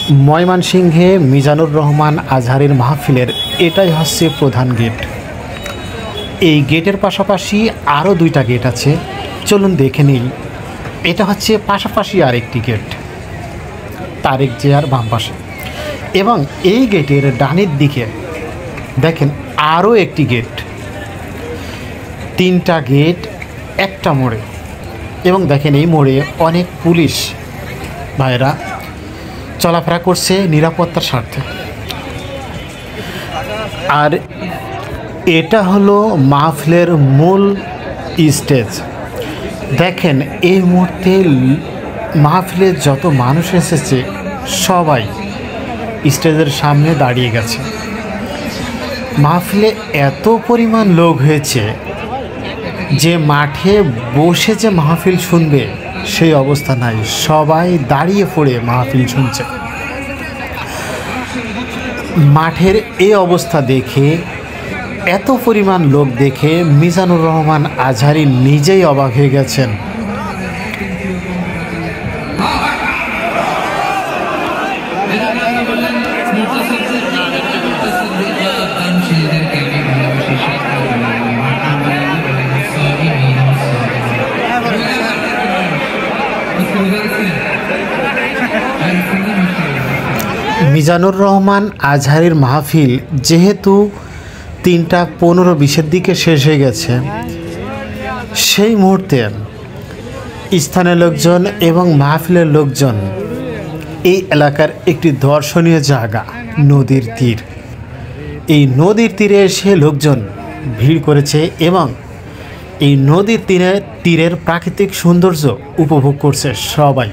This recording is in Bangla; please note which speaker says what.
Speaker 1: ময়মনসিংহে মিজানুর রহমান আজহারের মাহফিলের এটাই হচ্ছে প্রধান গেট। এই গেটের পাশাপাশি আরও দুইটা গেট আছে, চলুন দেখে নিই। এটা হচ্ছে পাশাপাশি আরেকটি গেট, তারেক জিয়ার বাম পাশে, এবং এই গেটের ডানের দিকে দেখেন আরও একটি গেট। তিনটা গেট একটা মোড়ে, এবং দেখেন এই মোড়ে অনেক পুলিশ ভাইরা চলাফেরা করছে নিরাপত্তার স্বার্থে। আর এটা হলো মাহফিলের মূল স্টেজ। দেখেন এই মুহূর্তে মাহফিলে যত মানুষ এসেছে সবাই স্টেজের সামনে দাঁড়িয়ে গেছে। মাহফিলে এত পরিমাণ লোক হয়েছে যে মাঠে বসে যে মাহফিল শুনবে সেই অবস্থা নাই, সবাই দাঁড়িয়ে পড়ে মাহফিল শুনছে। মাঠের এই অবস্থা দেখে, এত পরিমাণ লোক দেখে মিজানুর রহমান আজহারী নিজেই অবাক হয়ে গেছেন। মিজানুর রহমান আজহারীর মাহফিল যেহেতু 3:15-20 দিকে শেষ হয়ে গেছে, সেই মুহূর্তে স্থানীয় লোকজন এবং মাহফিলের লোকজন এই এলাকার একটি দর্শনীয় জায়গা নদীর তীর, এই নদীর তীরে এসে লোকজন ভিড় করেছে এবং এই নদীর তীরের প্রাকৃতিক সৌন্দর্য উপভোগ করছে সবাই।